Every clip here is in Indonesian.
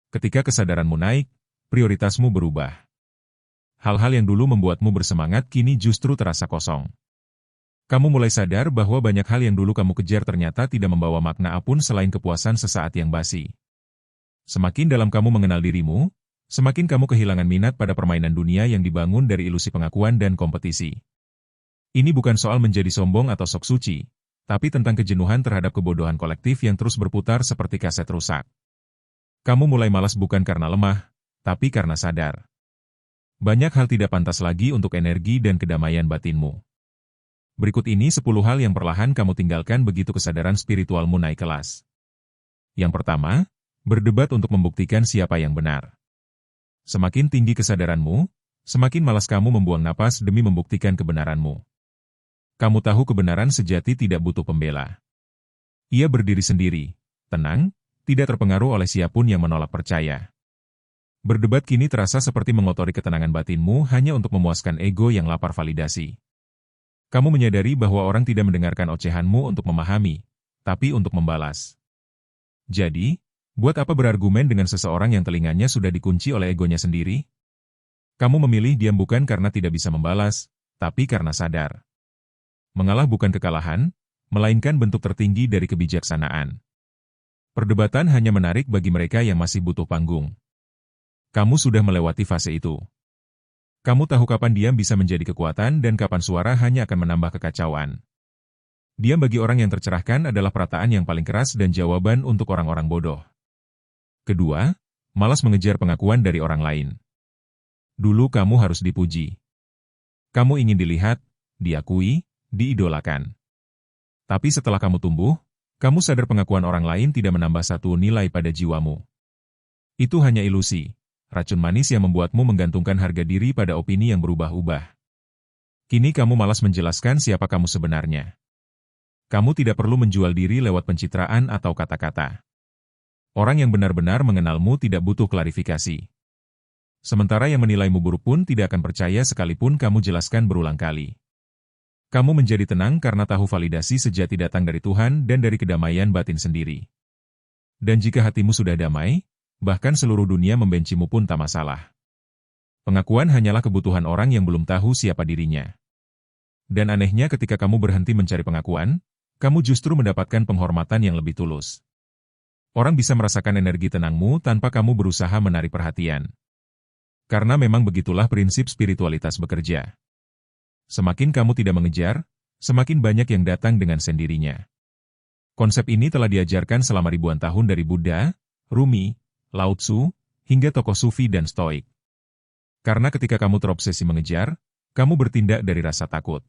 Ketika kesadaranmu naik, prioritasmu berubah. Hal-hal yang dulu membuatmu bersemangat kini justru terasa kosong. Kamu mulai sadar bahwa banyak hal yang dulu kamu kejar ternyata tidak membawa makna apapun selain kepuasan sesaat yang basi. Semakin dalam kamu mengenal dirimu, semakin kamu kehilangan minat pada permainan dunia yang dibangun dari ilusi pengakuan dan kompetisi. Ini bukan soal menjadi sombong atau sok suci, tapi tentang kejenuhan terhadap kebodohan kolektif yang terus berputar seperti kaset rusak. Kamu mulai malas bukan karena lemah, tapi karena sadar. Banyak hal tidak pantas lagi untuk energi dan kedamaian batinmu. Berikut ini 10 hal yang perlahan kamu tinggalkan begitu kesadaran spiritualmu naik kelas. Yang pertama, berdebat untuk membuktikan siapa yang benar. Semakin tinggi kesadaranmu, semakin malas kamu membuang napas demi membuktikan kebenaranmu. Kamu tahu kebenaran sejati tidak butuh pembela. Ia berdiri sendiri, tenang, tidak terpengaruh oleh siapapun yang menolak percaya. Berdebat kini terasa seperti mengotori ketenangan batinmu hanya untuk memuaskan ego yang lapar validasi. Kamu menyadari bahwa orang tidak mendengarkan ocehanmu untuk memahami, tapi untuk membalas. Jadi, buat apa berargumen dengan seseorang yang telinganya sudah dikunci oleh egonya sendiri? Kamu memilih diam bukan karena tidak bisa membalas, tapi karena sadar. Mengalah bukan kekalahan, melainkan bentuk tertinggi dari kebijaksanaan. Perdebatan hanya menarik bagi mereka yang masih butuh panggung. Kamu sudah melewati fase itu. Kamu tahu kapan diam bisa menjadi kekuatan dan kapan suara hanya akan menambah kekacauan. Diam bagi orang yang tercerahkan adalah perataan yang paling keras dan jawaban untuk orang-orang bodoh. Kedua, malas mengejar pengakuan dari orang lain. Dulu kamu harus dipuji. Kamu ingin dilihat, diakui, diidolakan. Tapi setelah kamu tumbuh, kamu sadar pengakuan orang lain tidak menambah satu nilai pada jiwamu. Itu hanya ilusi, racun manis yang membuatmu menggantungkan harga diri pada opini yang berubah-ubah. Kini kamu malas menjelaskan siapa kamu sebenarnya. Kamu tidak perlu menjual diri lewat pencitraan atau kata-kata. Orang yang benar-benar mengenalmu tidak butuh klarifikasi. Sementara yang menilaimu buruk pun tidak akan percaya sekalipun kamu jelaskan berulang kali. Kamu menjadi tenang karena tahu validasi sejati datang dari Tuhan dan dari kedamaian batin sendiri. Dan jika hatimu sudah damai, bahkan seluruh dunia membencimu pun tak masalah. Pengakuan hanyalah kebutuhan orang yang belum tahu siapa dirinya. Dan anehnya ketika kamu berhenti mencari pengakuan, kamu justru mendapatkan penghormatan yang lebih tulus. Orang bisa merasakan energi tenangmu tanpa kamu berusaha menarik perhatian. Karena memang begitulah prinsip spiritualitas bekerja. Semakin kamu tidak mengejar, semakin banyak yang datang dengan sendirinya. Konsep ini telah diajarkan selama ribuan tahun dari Buddha, Rumi, Lao Tzu, hingga tokoh Sufi dan Stoik. Karena ketika kamu terobsesi mengejar, kamu bertindak dari rasa takut.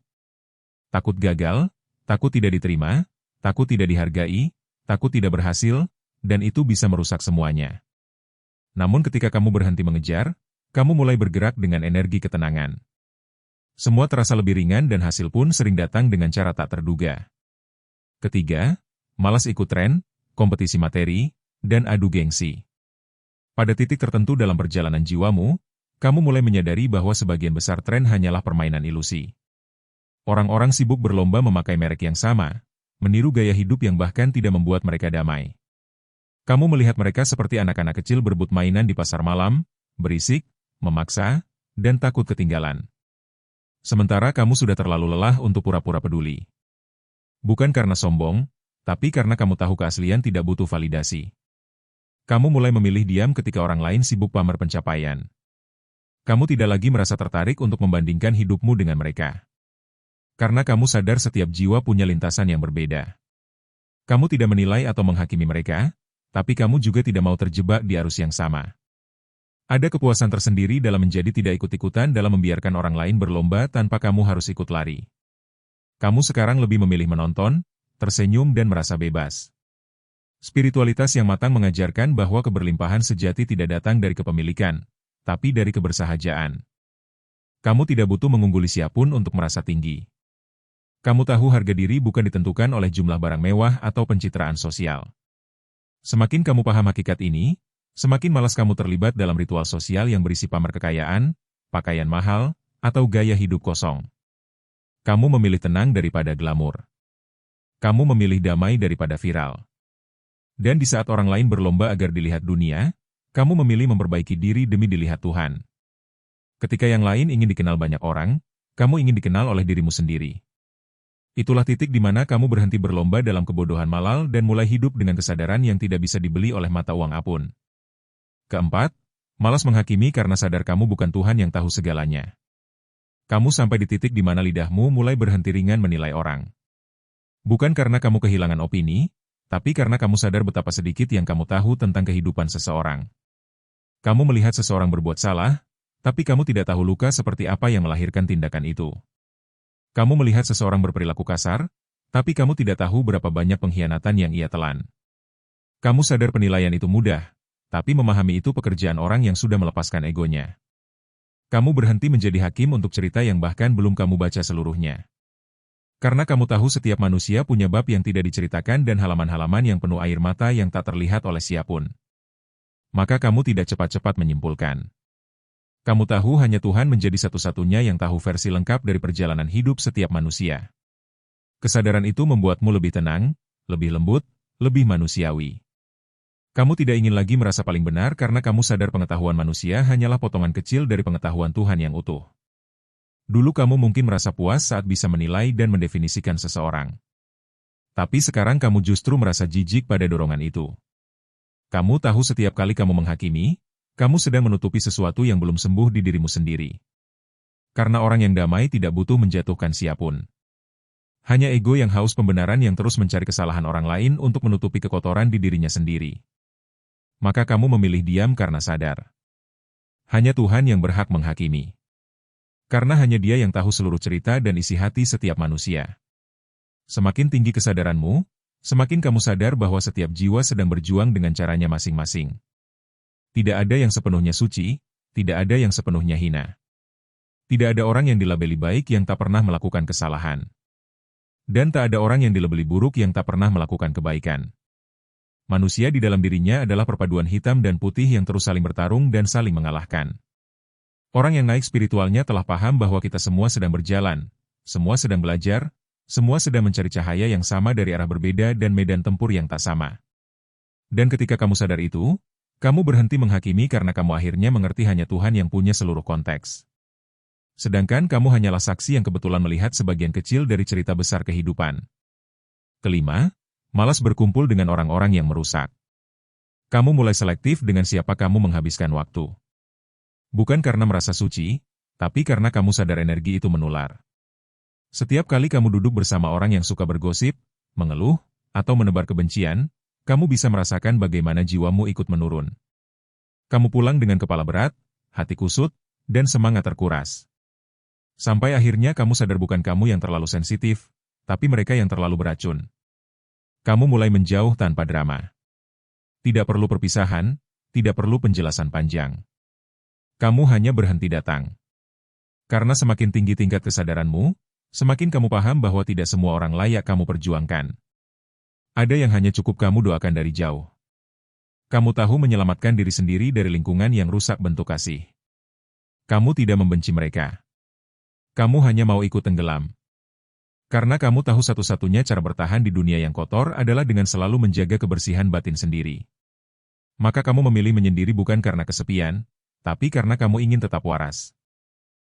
Takut gagal, takut tidak diterima, takut tidak dihargai, takut tidak berhasil, dan itu bisa merusak semuanya. Namun ketika kamu berhenti mengejar, kamu mulai bergerak dengan energi ketenangan. Semua terasa lebih ringan dan hasil pun sering datang dengan cara tak terduga. Ketiga, malas ikut tren, kompetisi materi, dan adu gengsi. Pada titik tertentu dalam perjalanan jiwamu, kamu mulai menyadari bahwa sebagian besar tren hanyalah permainan ilusi. Orang-orang sibuk berlomba memakai merek yang sama, meniru gaya hidup yang bahkan tidak membuat mereka damai. Kamu melihat mereka seperti anak-anak kecil berebut mainan di pasar malam, berisik, memaksa, dan takut ketinggalan. Sementara kamu sudah terlalu lelah untuk pura-pura peduli. Bukan karena sombong, tapi karena kamu tahu keaslian tidak butuh validasi. Kamu mulai memilih diam ketika orang lain sibuk pamer pencapaian. Kamu tidak lagi merasa tertarik untuk membandingkan hidupmu dengan mereka. Karena kamu sadar setiap jiwa punya lintasan yang berbeda. Kamu tidak menilai atau menghakimi mereka, tapi kamu juga tidak mau terjebak di arus yang sama. Ada kepuasan tersendiri dalam menjadi tidak ikut-ikutan dalam membiarkan orang lain berlomba tanpa kamu harus ikut lari. Kamu sekarang lebih memilih menonton, tersenyum dan merasa bebas. Spiritualitas yang matang mengajarkan bahwa keberlimpahan sejati tidak datang dari kepemilikan, tapi dari kebersahajaan. Kamu tidak butuh mengungguli siapapun untuk merasa tinggi. Kamu tahu harga diri bukan ditentukan oleh jumlah barang mewah atau pencitraan sosial. Semakin kamu paham hakikat ini, semakin malas kamu terlibat dalam ritual sosial yang berisi pamer kekayaan, pakaian mahal, atau gaya hidup kosong. Kamu memilih tenang daripada glamor. Kamu memilih damai daripada viral. Dan di saat orang lain berlomba agar dilihat dunia, Kamu memilih memperbaiki diri demi dilihat Tuhan. Ketika yang lain ingin dikenal banyak orang, kamu ingin dikenal oleh dirimu sendiri. Itulah titik di mana kamu berhenti berlomba dalam kebodohan malal dan mulai hidup dengan kesadaran yang tidak bisa dibeli oleh mata uang apun. Keempat, malas menghakimi karena sadar kamu bukan Tuhan yang tahu segalanya. Kamu sampai di titik di mana lidahmu mulai berhenti ringan menilai orang. Bukan karena kamu kehilangan opini, tapi karena kamu sadar betapa sedikit yang kamu tahu tentang kehidupan seseorang. Kamu melihat seseorang berbuat salah, tapi kamu tidak tahu luka seperti apa yang melahirkan tindakan itu. Kamu melihat seseorang berperilaku kasar, tapi kamu tidak tahu berapa banyak pengkhianatan yang ia telan. Kamu sadar penilaian itu mudah, tapi memahami itu pekerjaan orang yang sudah melepaskan egonya. Kamu berhenti menjadi hakim untuk cerita yang bahkan belum kamu baca seluruhnya. Karena kamu tahu setiap manusia punya bab yang tidak diceritakan dan halaman-halaman yang penuh air mata yang tak terlihat oleh siapapun. Maka kamu tidak cepat-cepat menyimpulkan. Kamu tahu hanya Tuhan menjadi satu-satunya yang tahu versi lengkap dari perjalanan hidup setiap manusia. Kesadaran itu membuatmu lebih tenang, lebih lembut, lebih manusiawi. Kamu tidak ingin lagi merasa paling benar karena kamu sadar pengetahuan manusia hanyalah potongan kecil dari pengetahuan Tuhan yang utuh. Dulu kamu mungkin merasa puas saat bisa menilai dan mendefinisikan seseorang. Tapi sekarang kamu justru merasa jijik pada dorongan itu. Kamu tahu setiap kali kamu menghakimi, kamu sedang menutupi sesuatu yang belum sembuh di dirimu sendiri. Karena orang yang damai tidak butuh menjatuhkan siapapun. Hanya ego yang haus pembenaran yang terus mencari kesalahan orang lain untuk menutupi kekotoran di dirinya sendiri. Maka kamu memilih diam karena sadar. Hanya Tuhan yang berhak menghakimi. Karena hanya Dia yang tahu seluruh cerita dan isi hati setiap manusia. Semakin tinggi kesadaranmu, semakin kamu sadar bahwa setiap jiwa sedang berjuang dengan caranya masing-masing. Tidak ada yang sepenuhnya suci, tidak ada yang sepenuhnya hina. Tidak ada orang yang dilabeli baik yang tak pernah melakukan kesalahan. Dan tak ada orang yang dilabeli buruk yang tak pernah melakukan kebaikan. Manusia di dalam dirinya adalah perpaduan hitam dan putih yang terus saling bertarung dan saling mengalahkan. Orang yang naik spiritualnya telah paham bahwa kita semua sedang berjalan, semua sedang belajar, semua sedang mencari cahaya yang sama dari arah berbeda dan medan tempur yang tak sama. Dan ketika kamu sadar itu, kamu berhenti menghakimi karena kamu akhirnya mengerti hanya Tuhan yang punya seluruh konteks. Sedangkan kamu hanyalah saksi yang kebetulan melihat sebagian kecil dari cerita besar kehidupan. Kelima, malas berkumpul dengan orang-orang yang merusak. Kamu mulai selektif dengan siapa kamu menghabiskan waktu. Bukan karena merasa suci, tapi karena kamu sadar energi itu menular. Setiap kali kamu duduk bersama orang yang suka bergosip, mengeluh, atau menebar kebencian, kamu bisa merasakan bagaimana jiwamu ikut menurun. Kamu pulang dengan kepala berat, hati kusut, dan semangat terkuras. Sampai akhirnya kamu sadar bukan kamu yang terlalu sensitif, tapi mereka yang terlalu beracun. Kamu mulai menjauh tanpa drama. Tidak perlu perpisahan, tidak perlu penjelasan panjang. Kamu hanya berhenti datang. Karena semakin tinggi tingkat kesadaranmu, semakin kamu paham bahwa tidak semua orang layak kamu perjuangkan. Ada yang hanya cukup kamu doakan dari jauh. Kamu tahu menyelamatkan diri sendiri dari lingkungan yang rusak bentuk kasih. Kamu tidak membenci mereka. Kamu hanya mau ikut tenggelam. Karena kamu tahu satu-satunya cara bertahan di dunia yang kotor adalah dengan selalu menjaga kebersihan batin sendiri. Maka kamu memilih menyendiri bukan karena kesepian, tapi karena kamu ingin tetap waras.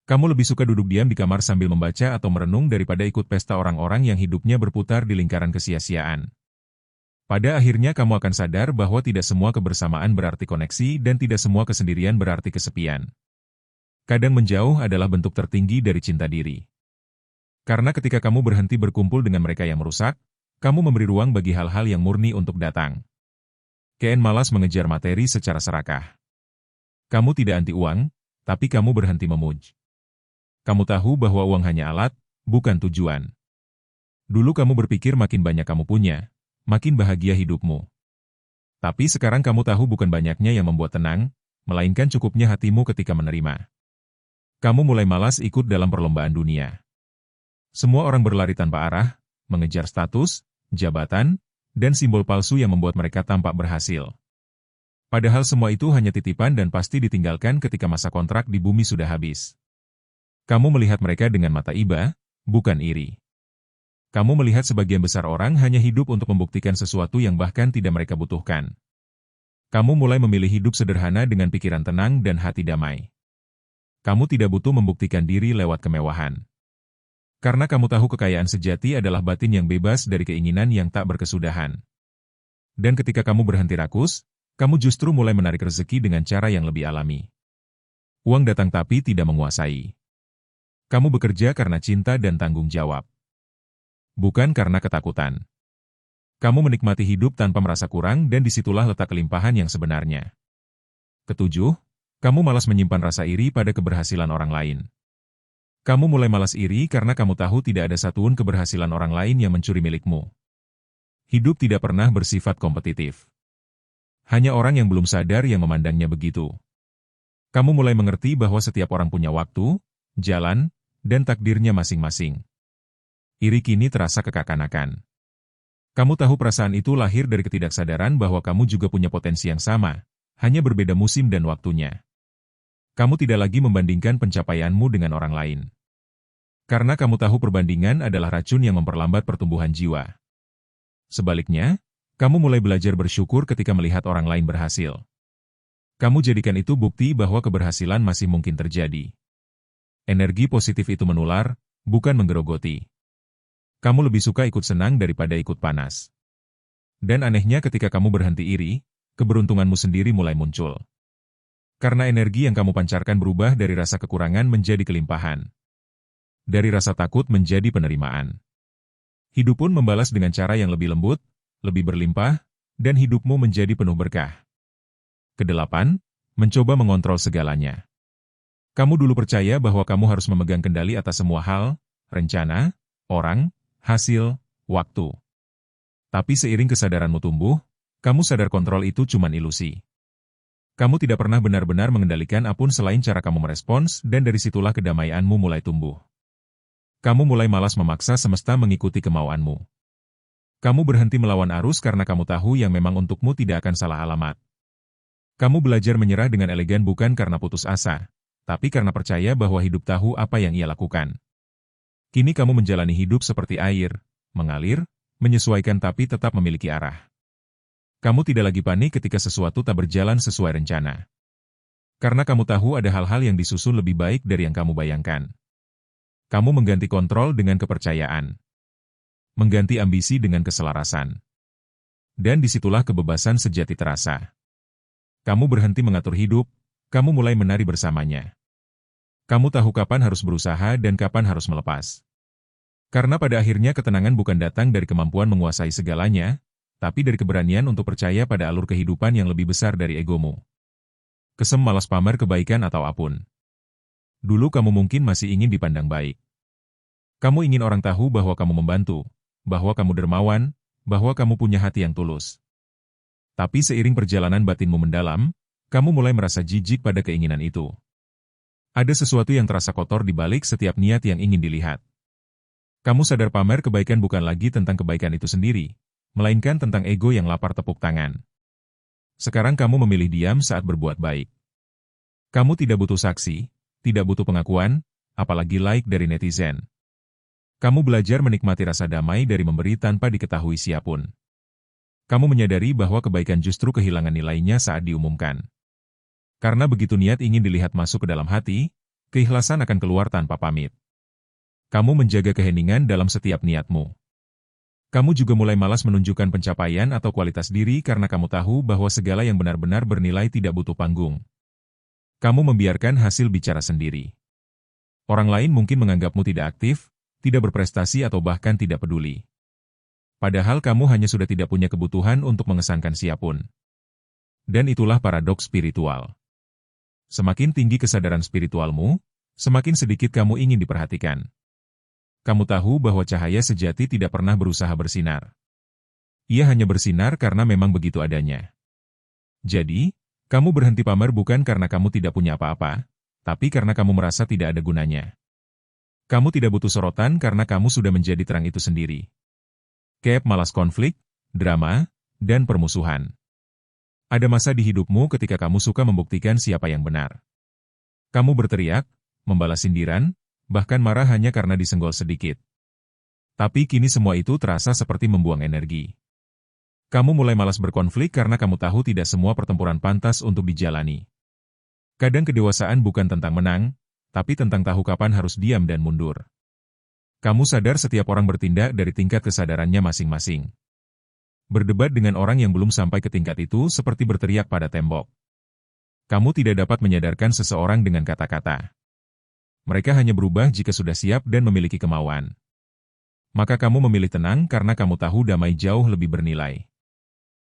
Kamu lebih suka duduk diam di kamar sambil membaca atau merenung daripada ikut pesta orang-orang yang hidupnya berputar di lingkaran kesia-siaan. Pada akhirnya kamu akan sadar bahwa tidak semua kebersamaan berarti koneksi dan tidak semua kesendirian berarti kesepian. Kadang menjauh adalah bentuk tertinggi dari cinta diri. Karena ketika kamu berhenti berkumpul dengan mereka yang merusak, kamu memberi ruang bagi hal-hal yang murni untuk datang. Ken malas mengejar materi secara serakah. Kamu tidak anti uang, tapi kamu berhenti memuji. Kamu tahu bahwa uang hanya alat, bukan tujuan. Dulu kamu berpikir makin banyak kamu punya, makin bahagia hidupmu. Tapi sekarang kamu tahu bukan banyaknya yang membuat tenang, melainkan cukupnya hatimu ketika menerima. Kamu mulai malas ikut dalam perlombaan dunia. Semua orang berlari tanpa arah, mengejar status, jabatan, dan simbol palsu yang membuat mereka tampak berhasil. Padahal semua itu hanya titipan dan pasti ditinggalkan ketika masa kontrak di bumi sudah habis. Kamu melihat mereka dengan mata iba, bukan iri. Kamu melihat sebagian besar orang hanya hidup untuk membuktikan sesuatu yang bahkan tidak mereka butuhkan. Kamu mulai memilih hidup sederhana dengan pikiran tenang dan hati damai. Kamu tidak butuh membuktikan diri lewat kemewahan. Karena kamu tahu kekayaan sejati adalah batin yang bebas dari keinginan yang tak berkesudahan. Dan ketika kamu berhenti rakus, kamu justru mulai menarik rezeki dengan cara yang lebih alami. Uang datang tapi tidak menguasai. Kamu bekerja karena cinta dan tanggung jawab. Bukan karena ketakutan. Kamu menikmati hidup tanpa merasa kurang dan disitulah letak kelimpahan yang sebenarnya. Ketujuh, kamu malas menyimpan rasa iri pada keberhasilan orang lain. Kamu mulai malas iri karena kamu tahu tidak ada satupun keberhasilan orang lain yang mencuri milikmu. Hidup tidak pernah bersifat kompetitif. Hanya orang yang belum sadar yang memandangnya begitu. Kamu mulai mengerti bahwa setiap orang punya waktu, jalan, dan takdirnya masing-masing. Iri kini terasa kekanakan. Kamu tahu perasaan itu lahir dari ketidaksadaran bahwa kamu juga punya potensi yang sama, hanya berbeda musim dan waktunya. Kamu tidak lagi membandingkan pencapaianmu dengan orang lain. Karena kamu tahu perbandingan adalah racun yang memperlambat pertumbuhan jiwa. Sebaliknya, kamu mulai belajar bersyukur ketika melihat orang lain berhasil. Kamu jadikan itu bukti bahwa keberhasilan masih mungkin terjadi. Energi positif itu menular, bukan menggerogoti. Kamu lebih suka ikut senang daripada ikut panas. Dan anehnya ketika kamu berhenti iri, keberuntunganmu sendiri mulai muncul. Karena energi yang kamu pancarkan berubah dari rasa kekurangan menjadi kelimpahan. Dari rasa takut menjadi penerimaan. Hidup pun membalas dengan cara yang lebih lembut, lebih berlimpah, dan hidupmu menjadi penuh berkah. Kedelapan, mencoba mengontrol segalanya. Kamu dulu percaya bahwa kamu harus memegang kendali atas semua hal, rencana, orang, hasil, waktu. Tapi seiring kesadaranmu tumbuh, kamu sadar kontrol itu cuma ilusi. Kamu tidak pernah benar-benar mengendalikan apapun selain cara kamu merespons dan dari situlah kedamaianmu mulai tumbuh. Kamu mulai malas memaksa semesta mengikuti kemauanmu. Kamu berhenti melawan arus karena kamu tahu yang memang untukmu tidak akan salah alamat. Kamu belajar menyerah dengan elegan bukan karena putus asa, tapi karena percaya bahwa hidup tahu apa yang ia lakukan. Kini kamu menjalani hidup seperti air, mengalir, menyesuaikan tapi tetap memiliki arah. Kamu tidak lagi panik ketika sesuatu tak berjalan sesuai rencana. Karena kamu tahu ada hal-hal yang disusun lebih baik dari yang kamu bayangkan. Kamu mengganti kontrol dengan kepercayaan. Mengganti ambisi dengan keselarasan. Dan disitulah kebebasan sejati terasa. Kamu berhenti mengatur hidup, kamu mulai menari bersamanya. Kamu tahu kapan harus berusaha dan kapan harus melepas. Karena pada akhirnya ketenangan bukan datang dari kemampuan menguasai segalanya, tapi dari keberanian untuk percaya pada alur kehidupan yang lebih besar dari egomu. Kesem malas pamer kebaikan atau apapun. Dulu kamu mungkin masih ingin dipandang baik. Kamu ingin orang tahu bahwa kamu membantu, bahwa kamu dermawan, bahwa kamu punya hati yang tulus. Tapi seiring perjalanan batinmu mendalam, kamu mulai merasa jijik pada keinginan itu. Ada sesuatu yang terasa kotor di balik setiap niat yang ingin dilihat. Kamu sadar pamer kebaikan bukan lagi tentang kebaikan itu sendiri, melainkan tentang ego yang lapar tepuk tangan. Sekarang kamu memilih diam saat berbuat baik. Kamu tidak butuh saksi, tidak butuh pengakuan, apalagi like dari netizen. Kamu belajar menikmati rasa damai dari memberi tanpa diketahui siapapun. Kamu menyadari bahwa kebaikan justru kehilangan nilainya saat diumumkan. Karena begitu niat ingin dilihat masuk ke dalam hati, keikhlasan akan keluar tanpa pamit. Kamu menjaga keheningan dalam setiap niatmu. Kamu juga mulai malas menunjukkan pencapaian atau kualitas diri karena kamu tahu bahwa segala yang benar-benar bernilai tidak butuh panggung. Kamu membiarkan hasil bicara sendiri. Orang lain mungkin menganggapmu tidak aktif, tidak berprestasi atau bahkan tidak peduli. Padahal kamu hanya sudah tidak punya kebutuhan untuk mengesankan siapapun. Dan itulah paradoks spiritual. Semakin tinggi kesadaran spiritualmu, semakin sedikit kamu ingin diperhatikan. Kamu tahu bahwa cahaya sejati tidak pernah berusaha bersinar. Ia hanya bersinar karena memang begitu adanya. Jadi, kamu berhenti pamer bukan karena kamu tidak punya apa-apa, tapi karena kamu merasa tidak ada gunanya. Kamu tidak butuh sorotan karena kamu sudah menjadi terang itu sendiri. Kayak malas konflik, drama, dan permusuhan. Ada masa di hidupmu ketika kamu suka membuktikan siapa yang benar. Kamu berteriak, membalas sindiran, bahkan marah hanya karena disenggol sedikit. Tapi kini semua itu terasa seperti membuang energi. Kamu mulai malas berkonflik karena kamu tahu tidak semua pertempuran pantas untuk dijalani. Kadang kedewasaan bukan tentang menang, tapi tentang tahu kapan harus diam dan mundur. Kamu sadar setiap orang bertindak dari tingkat kesadarannya masing-masing. Berdebat dengan orang yang belum sampai ke tingkat itu seperti berteriak pada tembok. Kamu tidak dapat menyadarkan seseorang dengan kata-kata. Mereka hanya berubah jika sudah siap dan memiliki kemauan. Maka kamu memilih tenang karena kamu tahu damai jauh lebih bernilai.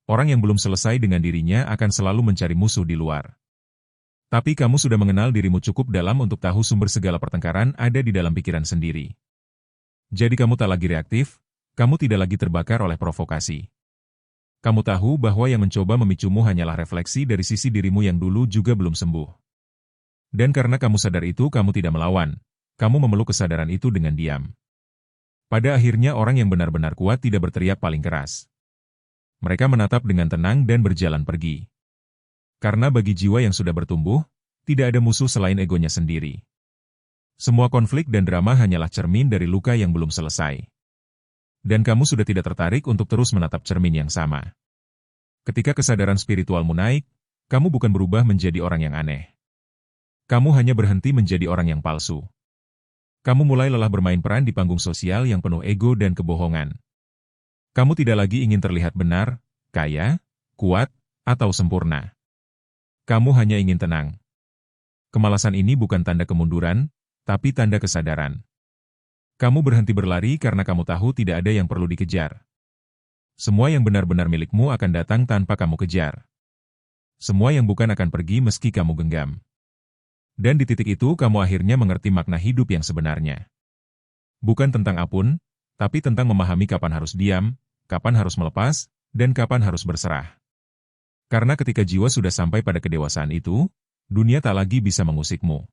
Orang yang belum selesai dengan dirinya akan selalu mencari musuh di luar. Tapi kamu sudah mengenal dirimu cukup dalam untuk tahu sumber segala pertengkaran ada di dalam pikiran sendiri. Jadi kamu tak lagi reaktif, kamu tidak lagi terbakar oleh provokasi. Kamu tahu bahwa yang mencoba memicumu hanyalah refleksi dari sisi dirimu yang dulu juga belum sembuh. Dan karena kamu sadar itu, kamu tidak melawan. Kamu memeluk kesadaran itu dengan diam. Pada akhirnya orang yang benar-benar kuat tidak berteriak paling keras. Mereka menatap dengan tenang dan berjalan pergi. Karena bagi jiwa yang sudah bertumbuh, tidak ada musuh selain egonya sendiri. Semua konflik dan drama hanyalah cermin dari luka yang belum selesai. Dan kamu sudah tidak tertarik untuk terus menatap cermin yang sama. Ketika kesadaran spiritualmu naik, kamu bukan berubah menjadi orang yang aneh. Kamu hanya berhenti menjadi orang yang palsu. Kamu mulai lelah bermain peran di panggung sosial yang penuh ego dan kebohongan. Kamu tidak lagi ingin terlihat benar, kaya, kuat, atau sempurna. Kamu hanya ingin tenang. Kemalasan ini bukan tanda kemunduran, tapi tanda kesadaran. Kamu berhenti berlari karena kamu tahu tidak ada yang perlu dikejar. Semua yang benar-benar milikmu akan datang tanpa kamu kejar. Semua yang bukan akan pergi meski kamu genggam. Dan di titik itu kamu akhirnya mengerti makna hidup yang sebenarnya. Bukan tentang apun, tapi tentang memahami kapan harus diam, kapan harus melepas, dan kapan harus berserah. Karena ketika jiwa sudah sampai pada kedewasaan itu, dunia tak lagi bisa mengusikmu.